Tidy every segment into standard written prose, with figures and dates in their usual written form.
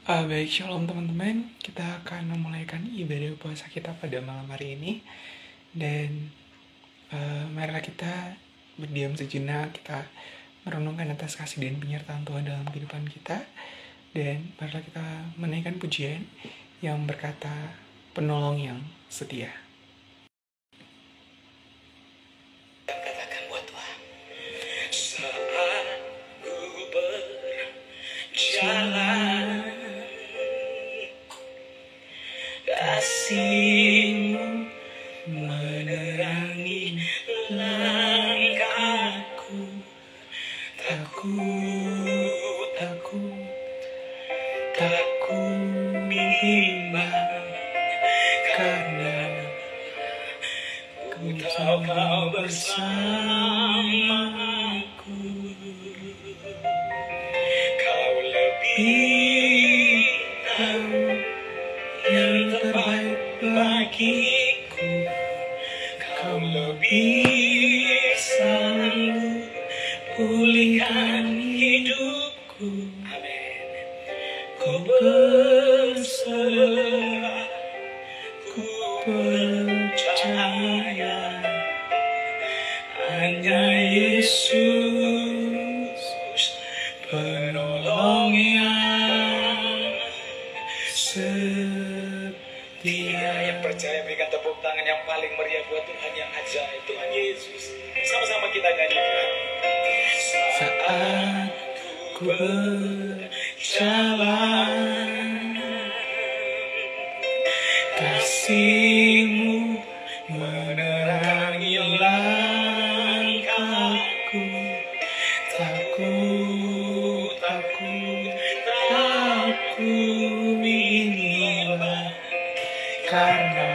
Baik, shalom teman-teman. Kita akan memulaikan ibadah puasa kita pada malam hari ini. Dan marilah kita berdiam sejenak, kita merenungkan atas kasih dan penyertaan Tuhan dalam kehidupan kita. Dan marilah kita menaikkan pujian yang berkata, penolong yang setia. Katakan buat Tuhan. Saat ku berjalan, kasih-Mu menerangi langkahku. Tak ku bimbang, karena Kau bersamaku. Kau lebih tahu yang terbaik bagiku. Kau lebih sanggup pulihkan hidupku. Amin. Ku berserah, ku percaya, hanya Yesus penolong yang setia. Yang percaya berikan tepuk tangan yang paling meriah buat Tuhan yang ajaib, Tuhan Yesus. Sama-sama kita nyanyikan. Saat ku berjalan, kasih-Mu menerangi langkahku. Tak ku bimbang, karena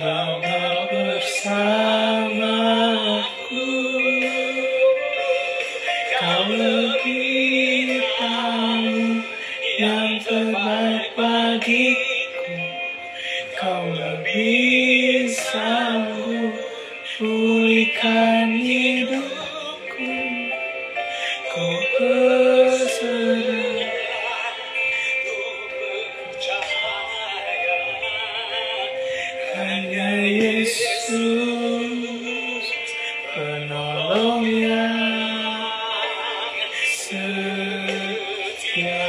Kau bersamaku. Kau lebih tahu yang terbaik bagiku. Kau lebih sanggup pulihkan hidupku. Ku berserah, ku percaya, hanya Yesus penolong yang setia.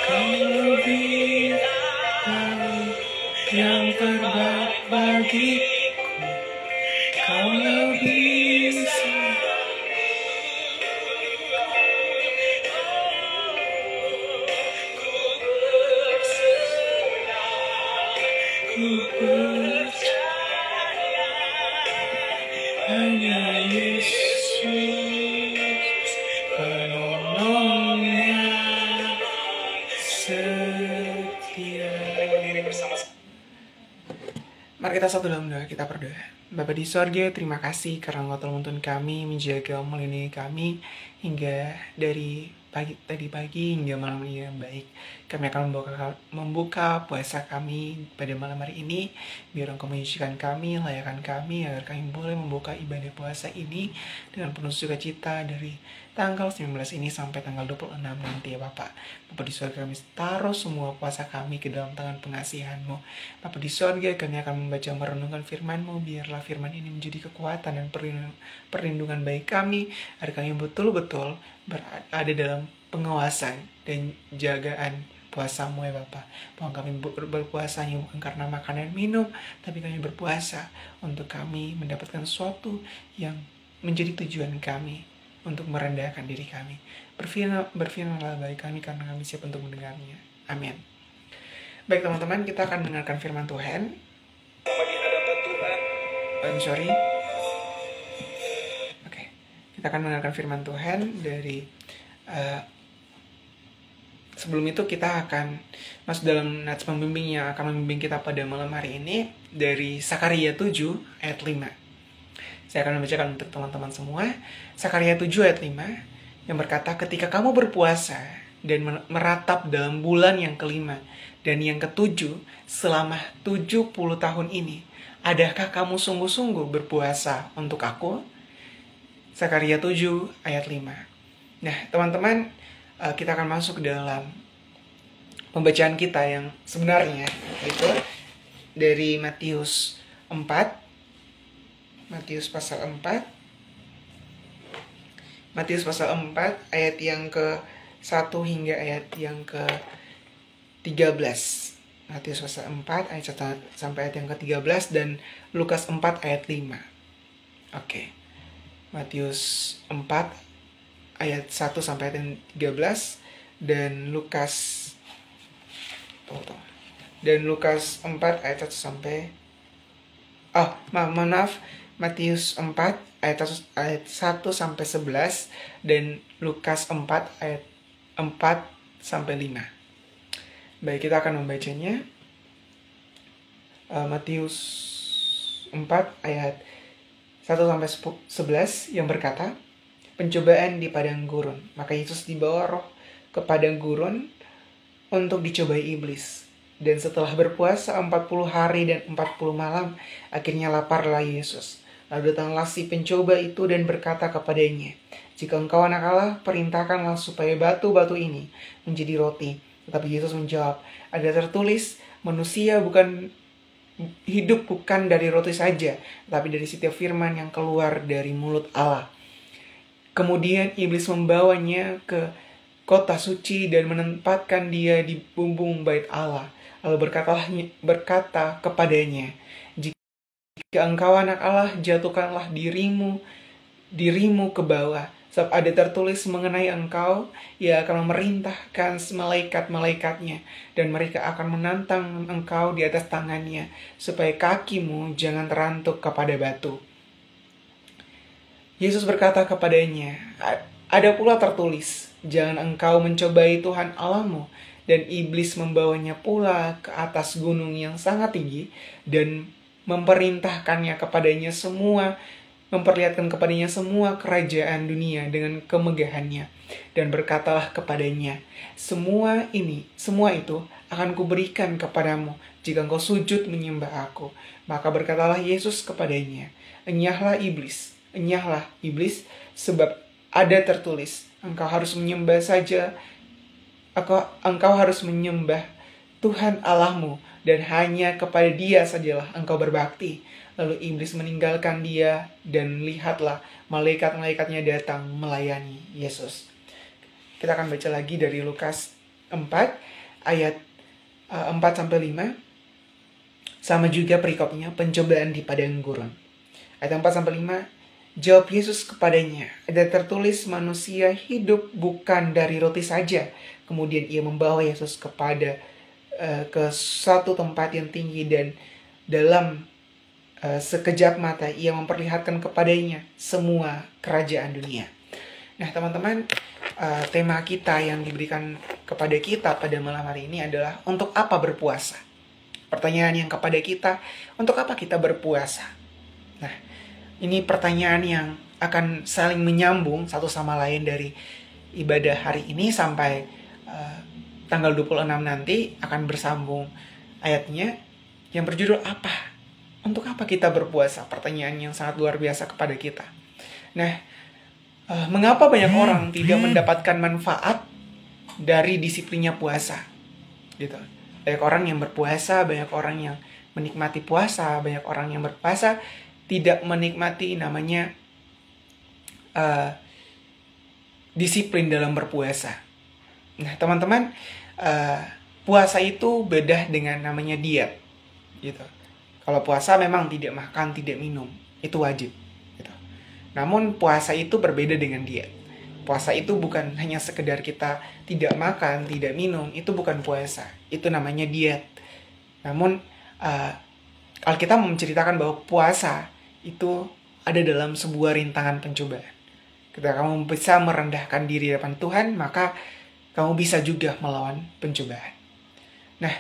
Kau lebih tahu yang terbaik bagiku. Kau lebih ku percaya, hanya Yesus penolong yang setia. Berdiri bersama-sama. Mari kita satu dalam doa, kita berdoa. Bapa di sorga, terima kasih karena Engkau telah menuntun kami, menjaga, melindungi kami hingga dari tadi pagi hingga malam ini yang baik. Kami akan membuka puasa kami pada malam hari ini. Biar Engkau menyucikan kami, layakkan kami, agar kami boleh membuka ibadah puasa ini dengan penuh sukacita dari tanggal 19 ini sampai tanggal 26 nanti ya Bapak. Bapak di surga, kami taruh semua puasa kami ke dalam tangan pengasihan-Mu. Bapak di surga, kami akan membaca merenungkan firman-Mu. Biarlah firman ini menjadi kekuatan dan perlindungan bagi kami, agar kami betul-betul berada dalam pengawasan dan jagaan puasa-Mu ya Bapak. Bahwa kami berpuasanya bukan karena makanan minum, tapi kami berpuasa untuk kami mendapatkan sesuatu yang menjadi tujuan kami, untuk merendahkan diri kami. Berfirmanlah bagi kami karena kami siap untuk mendengarnya. Amin. Baik teman-teman, kita akan mendengarkan firman Tuhan. Di hadapan Tuhan. Oke. Kita akan mendengarkan firman Tuhan dari sebelum itu kita akan masuk dalam nats pembimbing yang akan membimbing kita pada malam hari ini dari Sakaria 7 ayat 5. Saya akan membacakan untuk teman-teman semua. Sakaria 7 ayat 5 yang berkata, ketika kamu berpuasa dan meratap dalam bulan yang kelima dan yang ketujuh selama 70 tahun ini, adakah kamu sungguh-sungguh berpuasa untuk aku? Zakaria 7 ayat 5. Nah, teman-teman, kita akan masuk ke dalam pembacaan kita yang sebenarnya, yaitu dari Matius 4. Matius pasal 4. Matius pasal 4 ayat yang ke-1 hingga ayat yang ke-13. Matius pasal 4 ayat 1 sampai ayat yang ke-13 dan Lukas 4 ayat 5. Oke. Matius 4 ayat 1 sampai ayat yang 13 dan Lukas 4 ayat 1 sampai maaf, Matius 4 ayat 1 sampai 11 dan Lukas 4 ayat 4 sampai 5. Baik, kita akan membacanya. Matius 4 ayat 1 sampai 11 yang berkata, pencobaan di padang gurun. Maka Yesus dibawa roh ke padang gurun untuk dicobai iblis. Dan setelah berpuasa 40 hari dan 40 malam, akhirnya laparlah Yesus. Lalu datanglah si pencoba itu dan berkata kepadanya, jika engkau anak Allah, perintahkanlah supaya batu-batu ini menjadi roti. Tetapi Yesus menjawab, ada tertulis, manusia hidup bukan dari roti saja, tapi dari setiap firman yang keluar dari mulut Allah. Kemudian iblis membawanya ke kota suci dan menempatkan dia di bumbung bait Allah. Lalu berkata kepadanya, jika engkau anak Allah, jatuhkanlah dirimu ke bawah. Sebab ada tertulis mengenai engkau, ia akan memerintahkan malaikat-malaikatnya, dan mereka akan menantang engkau di atas tangannya, supaya kakimu jangan terantuk kepada batu. Yesus berkata kepadanya, ada pula tertulis, jangan engkau mencobai Tuhan Allahmu. Dan iblis membawanya pula ke atas gunung yang sangat tinggi, dan memperlihatkan kepadanya semua kerajaan dunia dengan kemegahannya, dan berkatalah kepadanya, semua itu akan kuberikan kepadamu jika engkau sujud menyembah aku. Maka berkatalah Yesus kepadanya, enyahlah iblis, sebab ada tertulis, engkau harus menyembah Tuhan Allahmu, dan hanya kepada Dia sajalah engkau berbakti. Lalu iblis meninggalkan dia, dan lihatlah malaikat-malaikatnya datang melayani Yesus. Kita akan baca lagi dari Lukas 4 ayat 4 sampai 5. Sama juga perikopnya, pencobaan di padang gurun. Ayat 4 sampai 5, jawab Yesus kepadanya, ada tertulis manusia hidup bukan dari roti saja. Kemudian ia membawa Yesus ke suatu tempat yang tinggi, dan dalam sekejap mata ia memperlihatkan kepadanya semua kerajaan dunia. Nah, teman-teman, tema kita yang diberikan kepada kita pada malam hari ini adalah untuk apa berpuasa? Pertanyaan yang kepada kita, untuk apa kita berpuasa? Nah, ini pertanyaan yang akan saling menyambung satu sama lain dari ibadah hari ini sampai tanggal 26 nanti akan bersambung ayatnya yang berjudul apa? Untuk apa kita berpuasa? Pertanyaan yang sangat luar biasa kepada kita. Nah, mengapa banyak orang tidak mendapatkan manfaat dari disiplinnya puasa? Gitu. Banyak orang yang berpuasa, banyak orang yang menikmati puasa, banyak orang yang berpuasa tidak menikmati namanya disiplin dalam berpuasa. Nah, teman-teman, puasa itu beda dengan namanya diet. Gitu. Kalau puasa memang tidak makan, tidak minum, itu wajib. Gitu. Namun puasa itu berbeda dengan diet. Puasa itu bukan hanya sekedar kita tidak makan, tidak minum, itu bukan puasa. Itu namanya diet. Namun Alkitab menceritakan bahwa puasa itu ada dalam sebuah rintangan pencobaan. Ketika kamu bisa merendahkan diri di depan Tuhan, maka kamu bisa juga melawan pencobaan. Nah,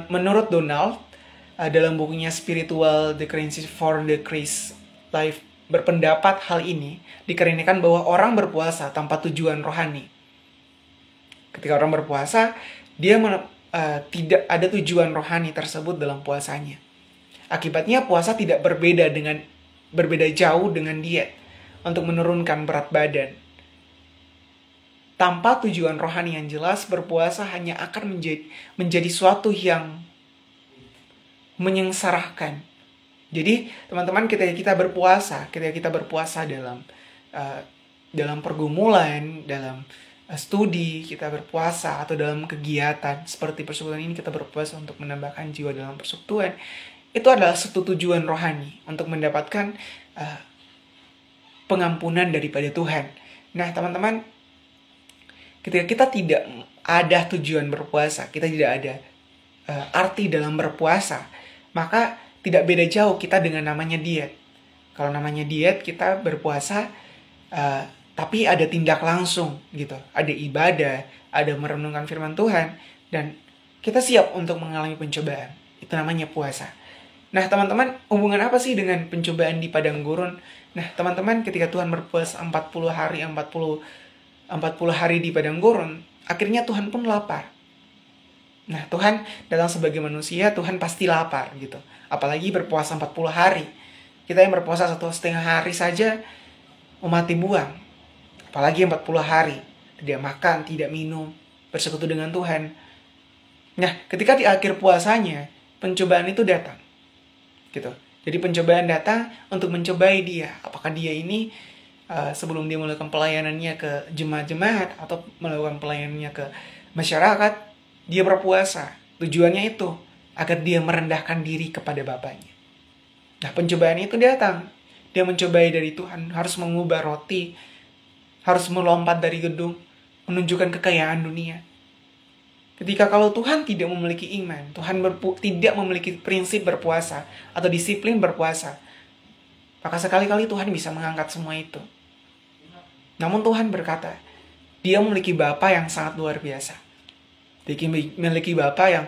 menurut Donald, dalam bukunya Spiritual The Currency for the Christ Life, berpendapat hal ini dikarenakan bahwa orang berpuasa tanpa tujuan rohani. Ketika orang berpuasa, dia tidak ada tujuan rohani tersebut dalam puasanya. Akibatnya puasa tidak berbeda jauh dengan diet. untuk menurunkan berat badan. Tanpa tujuan rohani yang jelas, berpuasa hanya akan menjadi suatu yang menyengsarakan. Jadi, teman-teman, ketika kita berpuasa dalam pergumulan, dalam studi, kita berpuasa, atau dalam kegiatan seperti persekutuan ini, kita berpuasa untuk menambahkan jiwa dalam persekutuan, itu adalah satu tujuan rohani untuk mendapatkan pengampunan daripada Tuhan. Nah, teman-teman, ketika kita tidak ada tujuan berpuasa, kita tidak ada arti dalam berpuasa, maka tidak beda jauh kita dengan namanya diet. Kalau namanya diet, kita berpuasa, tapi ada tindak langsung gitu. Ada ibadah, ada merenungkan firman Tuhan, dan kita siap untuk mengalami pencobaan. Itu namanya puasa. Nah, teman-teman, hubungan apa sih dengan pencobaan di padang gurun? Nah, teman-teman, ketika Tuhan berpuasa 40 hari di padang gurun, akhirnya Tuhan pun lapar. Nah, Tuhan datang sebagai manusia, Tuhan pasti lapar gitu. Apalagi berpuasa 40 hari. Kita yang berpuasa 1,5 hari saja mau mati buang. Apalagi 40 hari. Tidak makan, tidak minum, bersekutu dengan Tuhan. Nah, ketika di akhir puasanya, pencobaan itu datang. Gitu. Jadi pencobaan datang untuk mencobai dia. Apakah dia ini sebelum dia melakukan pelayanannya ke jemaat-jemaat atau melakukan pelayanannya ke masyarakat, dia berpuasa. Tujuannya itu agar dia merendahkan diri kepada Bapaknya. Nah, pencobaan itu datang. Dia mencobai dari Tuhan, harus mengubah roti, harus melompat dari gedung, menunjukkan kekayaan dunia. Ketika kalau Tuhan tidak memiliki iman, Tuhan tidak memiliki prinsip berpuasa atau disiplin berpuasa, maka sekali-kali Tuhan bisa mengangkat semua itu. Namun Tuhan berkata, dia memiliki Bapa yang sangat luar biasa. Dia memiliki Bapa yang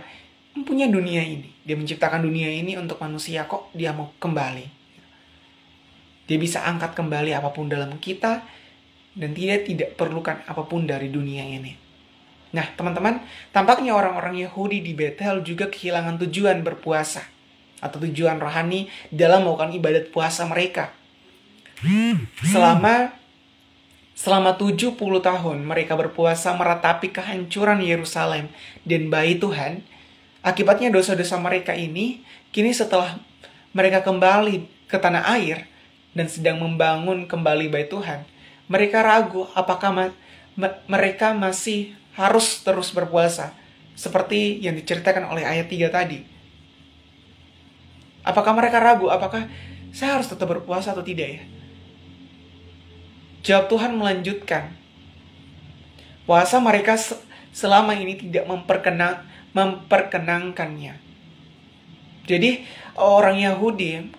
mempunyai dunia ini. Dia menciptakan dunia ini untuk manusia, kok dia mau kembali. Dia bisa angkat kembali apapun dalam kita, dan tidak perlukan apapun dari dunia ini. Nah, teman-teman, tampaknya orang-orang Yahudi di Betel juga kehilangan tujuan berpuasa atau tujuan rohani dalam melakukan ibadat puasa mereka. Selama 70 tahun mereka berpuasa meratapi kehancuran Yerusalem dan bait Tuhan. Akibatnya dosa-dosa mereka ini, kini setelah mereka kembali ke tanah air dan sedang membangun kembali bait Tuhan, mereka ragu apakah mereka masih harus terus berpuasa, seperti yang diceritakan oleh ayat 3 tadi. Apakah mereka ragu, apakah saya harus tetap berpuasa atau tidak ya? Jawab Tuhan melanjutkan, puasa mereka selama ini tidak memperkenankannya. Jadi orang Yahudi,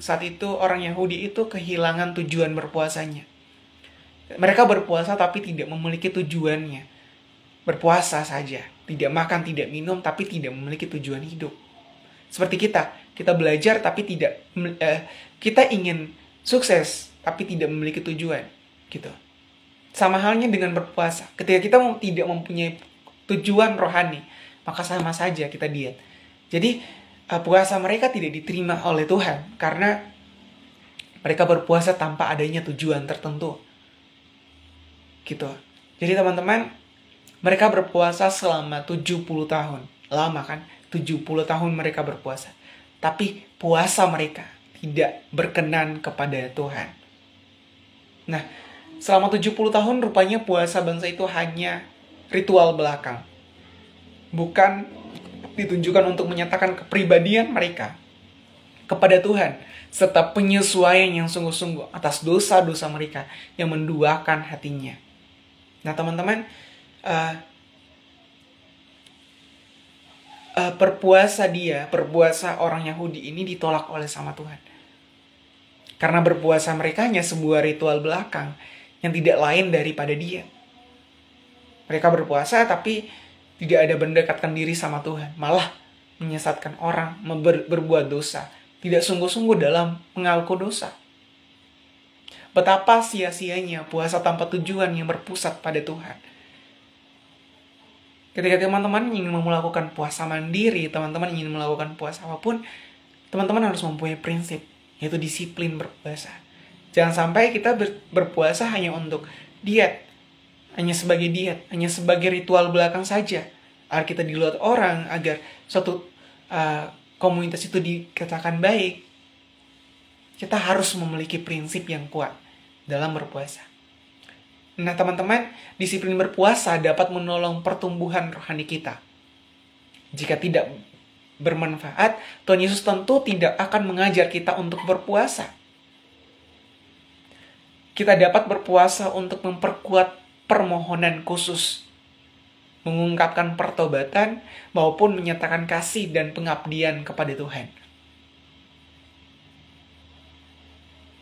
saat itu orang Yahudi itu kehilangan tujuan berpuasanya. Mereka berpuasa tapi tidak memiliki tujuannya. Berpuasa saja, tidak makan, tidak minum, tapi tidak memiliki tujuan hidup. Seperti kita belajar tapi kita ingin sukses tapi tidak memiliki tujuan, gitu. Sama halnya dengan berpuasa. Ketika kita tidak mempunyai tujuan rohani, maka sama saja kita diet. Jadi puasa mereka tidak diterima oleh Tuhan karena mereka berpuasa tanpa adanya tujuan tertentu, gitu. Jadi teman-teman, mereka berpuasa selama 70 tahun. Lama kan? 70 tahun mereka berpuasa. Tapi puasa mereka tidak berkenan kepada Tuhan. Nah, selama 70 tahun rupanya puasa bangsa itu hanya ritual belakang. Bukan ditunjukkan untuk menyatakan kepribadian mereka kepada Tuhan, serta penyesuaian yang sungguh-sungguh atas dosa-dosa mereka yang menduakan hatinya. Nah, teman-teman, berpuasa orang Yahudi ini ditolak oleh sama Tuhan. Karena berpuasa mereka hanya sebuah ritual belakang yang tidak lain daripada dia. Mereka berpuasa tapi tidak ada mendekatkan diri sama Tuhan, malah menyesatkan orang, berbuat dosa, tidak sungguh-sungguh dalam mengaku dosa. Betapa sia-sianya puasa tanpa tujuan yang berpusat pada Tuhan. Ketika teman-teman ingin melakukan puasa mandiri, teman-teman ingin melakukan puasa apapun, teman-teman harus mempunyai prinsip, yaitu disiplin berpuasa. Jangan sampai kita berpuasa hanya untuk diet, hanya sebagai diet, hanya sebagai ritual belakang saja, agar kita dilihat orang, agar suatu komunitas itu dikatakan baik. Kita harus memiliki prinsip yang kuat dalam berpuasa. Nah teman-teman, disiplin berpuasa dapat menolong pertumbuhan rohani kita. Jika tidak bermanfaat, Tuhan Yesus tentu tidak akan mengajar kita untuk berpuasa. Kita dapat berpuasa untuk memperkuat permohonan khusus, mengungkapkan pertobatan, maupun menyatakan kasih dan pengabdian kepada Tuhan.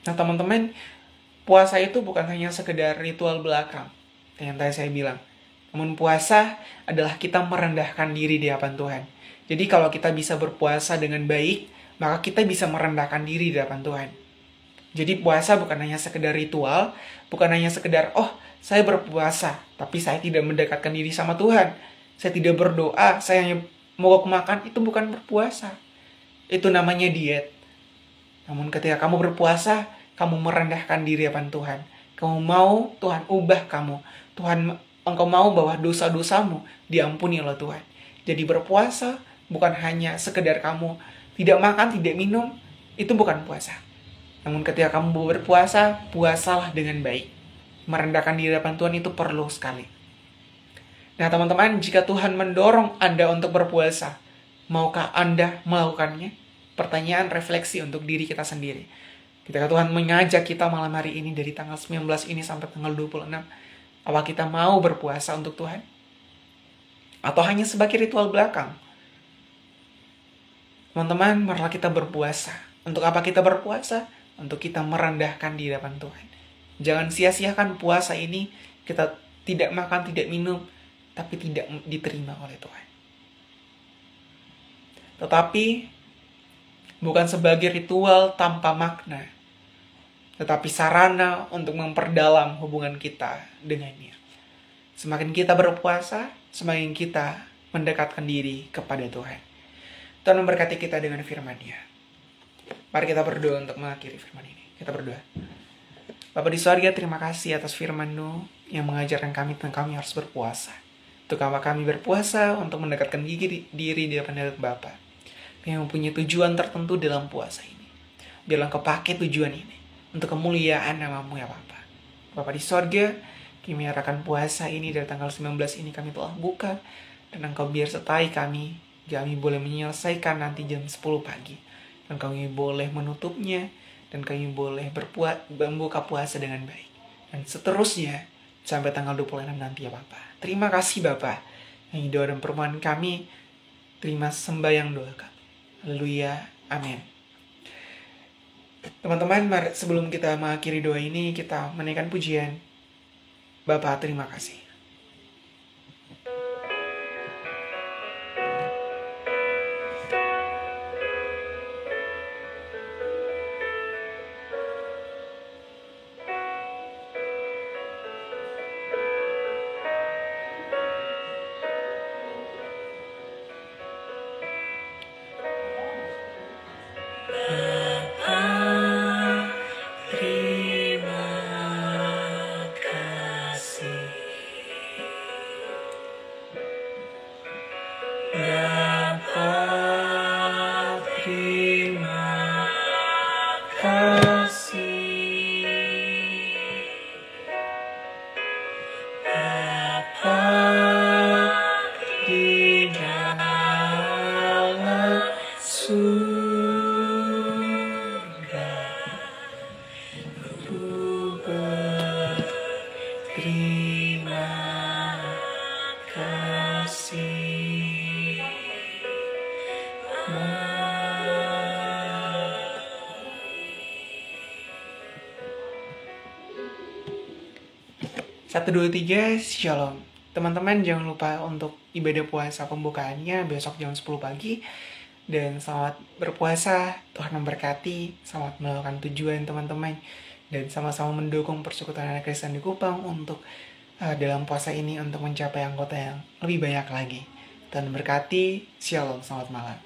Nah teman-teman, puasa itu bukan hanya sekedar ritual belakang, yang tadi saya bilang. Namun puasa adalah kita merendahkan diri di hadapan Tuhan. Jadi kalau kita bisa berpuasa dengan baik, maka kita bisa merendahkan diri di hadapan Tuhan. Jadi puasa bukan hanya sekedar ritual, bukan hanya sekedar, saya berpuasa, tapi saya tidak mendekatkan diri sama Tuhan. Saya tidak berdoa, saya hanya mogok makan, itu bukan berpuasa. Itu namanya diet. Namun ketika kamu berpuasa, kamu merendahkan diri hadapan Tuhan. Kamu mau Tuhan ubah kamu. Engkau mau bahwa dosa-dosamu diampuni oleh Tuhan. Jadi berpuasa bukan hanya sekedar kamu tidak makan, tidak minum, itu bukan puasa. Namun ketika kamu berpuasa, puasalah dengan baik. Merendahkan diri hadapan Tuhan itu perlu sekali. Nah teman-teman, jika Tuhan mendorong Anda untuk berpuasa, maukah Anda melakukannya? Pertanyaan refleksi untuk diri kita sendiri. Ketika Tuhan mengajak kita malam hari ini dari tanggal 19 ini sampai tanggal 26, apa kita mau berpuasa untuk Tuhan? Atau hanya sebagai ritual belakang? Teman-teman, marilah kita berpuasa. Untuk apa kita berpuasa? Untuk kita merendahkan di hadapan Tuhan. Jangan sia-siakan puasa ini, kita tidak makan, tidak minum, tapi tidak diterima oleh Tuhan. Tetapi bukan sebagai ritual tanpa makna, tetapi sarana untuk memperdalam hubungan kita dengannya. Semakin kita berpuasa, semakin kita mendekatkan diri kepada Tuhan. Tuhan memberkati kita dengan firman-Nya. Mari kita berdoa untuk mengakhiri firman ini. Kita berdoa. Bapa di sorga, terima kasih atas firman-Mu yang mengajarkan kami tentang kami harus berpuasa. Untuk apa kami berpuasa? Untuk mendekatkan diri di hadapan Bapa. Yang mempunyai tujuan tertentu dalam puasa ini. Biarlah Engkau pakai tujuan ini untuk kemuliaan nama-Mu ya Bapa. Bapa di sorga, kami menyerahkan puasa ini dari tanggal 19 ini kami telah buka. Dan Engkau biar sertai kami. Kami boleh menyelesaikan nanti jam 10 pagi. Dan kami boleh menutupnya. Dan kami boleh membuka puasa dengan baik. Dan seterusnya sampai tanggal 26 nanti ya Bapa. Terima kasih Bapa. Yang doa dan permohonan kami, terima sembahyang doa kami. Haleluya, amin. Teman-teman, mari sebelum kita mengakhiri doa ini, kita menaikkan pujian. Bapa, terima kasih. Satu, dua, tiga, shalom. Teman-teman jangan lupa untuk ibadah puasa pembukaannya besok jam 10 pagi. Dan selamat berpuasa, Tuhan memberkati, selamat melakukan tujuan teman-teman. Dan sama-sama mendukung persekutuan anak Kristen di Kupang untuk dalam puasa ini untuk mencapai anggota yang lebih banyak lagi. Tuhan memberkati, shalom, selamat malam.